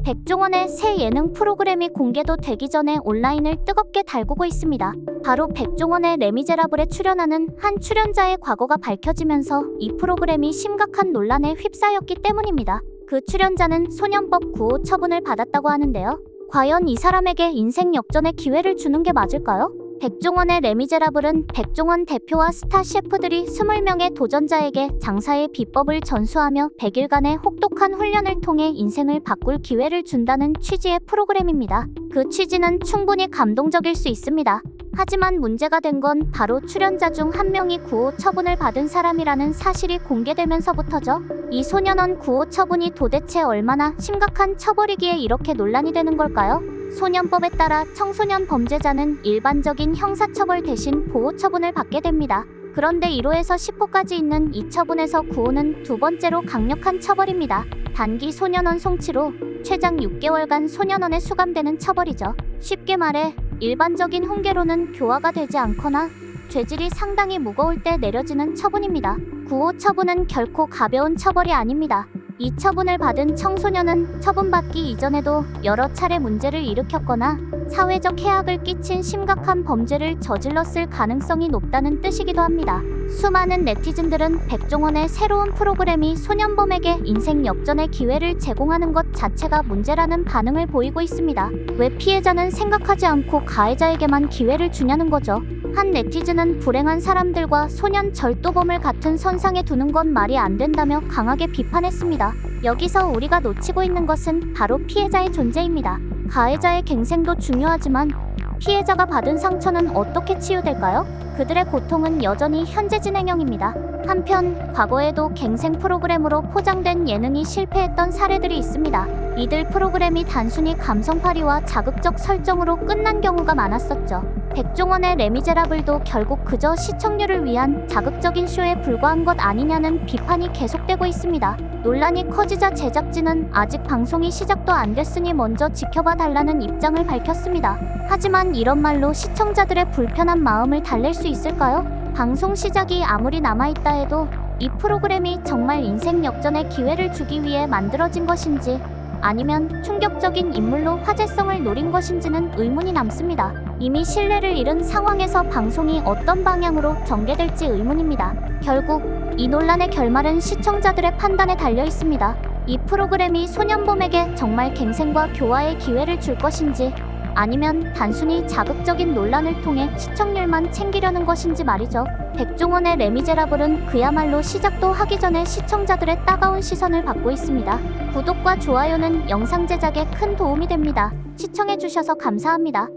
백종원의 새 예능 프로그램이 공개도 되기 전에 온라인을 뜨겁게 달구고 있습니다. 바로 백종원의 레미제라블에 출연하는 한 출연자의 과거가 밝혀지면서 이 프로그램이 심각한 논란에 휩싸였기 때문입니다. 그 출연자는 소년법 구호 처분을 받았다고 하는데요. 과연 이 사람에게 인생 역전의 기회를 주는 게 맞을까요? 백종원의 레미제라블은 백종원 대표와 스타 셰프들이 20명의 도전자에게 장사의 비법을 전수하며 100일간의 혹독한 훈련을 통해 인생을 바꿀 기회를 준다는 취지의 프로그램입니다. 그 취지는 충분히 감동적일 수 있습니다. 하지만 문제가 된 건 바로 출연자 중 한 명이 구호 처분을 받은 사람이라는 사실이 공개되면서부터죠. 이 소년원 구호 처분이 도대체 얼마나 심각한 처벌이기에 이렇게 논란이 되는 걸까요? 소년법에 따라 청소년 범죄자는 일반적인 형사처벌 대신 보호처분을 받게 됩니다. 그런데 1호에서 10호까지 있는 이 처분에서 9호는 두 번째로 강력한 처벌입니다. 단기 소년원 송치로 최장 6개월간 소년원에 수감되는 처벌이죠. 쉽게 말해 일반적인 훈계로는 교화가 되지 않거나 죄질이 상당히 무거울 때 내려지는 처분입니다. 9호 처분은 결코 가벼운 처벌이 아닙니다. 이 처분을 받은 청소년은 처분받기 이전에도 여러 차례 문제를 일으켰거나 사회적 해악을 끼친 심각한 범죄를 저질렀을 가능성이 높다는 뜻이기도 합니다. 수많은 네티즌들은 백종원의 새로운 프로그램이 소년범에게 인생 역전의 기회를 제공하는 것 자체가 문제라는 반응을 보이고 있습니다. 왜 피해자는 생각하지 않고 가해자에게만 기회를 주냐는 거죠. 한 네티즌은 불행한 사람들과 소년 절도범을 같은 선상에 두는 건 말이 안 된다며 강하게 비판했습니다. 여기서 우리가 놓치고 있는 것은 바로 피해자의 존재입니다. 가해자의 갱생도 중요하지만 피해자가 받은 상처는 어떻게 치유될까요? 그들의 고통은 여전히 현재 진행형입니다. 한편 과거에도 갱생 프로그램으로 포장된 예능이 실패했던 사례들이 있습니다. 이들 프로그램이 단순히 감성팔이와 자극적 설정으로 끝난 경우가 많았었죠. 백종원의 레미제라블도 결국 그저 시청률을 위한 자극적인 쇼에 불과한 것 아니냐는 비판이 계속되고 있습니다. 논란이 커지자 제작진은 아직 방송이 시작도 안 됐으니 먼저 지켜봐 달라는 입장을 밝혔습니다. 하지만 이런 말로 시청자들의 불편한 마음을 달랠 수 있을까요? 방송 시작이 아무리 남아있다 해도 이 프로그램이 정말 인생 역전의 기회를 주기 위해 만들어진 것인지 아니면 충격적인 인물로 화제성을 노린 것인지는 의문이 남습니다. 이미 신뢰를 잃은 상황에서 방송이 어떤 방향으로 전개될지 의문입니다. 결국 이 논란의 결말은 시청자들의 판단에 달려 있습니다. 이 프로그램이 소년범에게 정말 갱생과 교화의 기회를 줄 것인지 아니면 단순히 자극적인 논란을 통해 시청률만 챙기려는 것인지 말이죠. 백종원의 레미제라블은 그야말로 시작도 하기 전에 시청자들의 따가운 시선을 받고 있습니다. 구독과 좋아요는 영상 제작에 큰 도움이 됩니다. 시청해주셔서 감사합니다.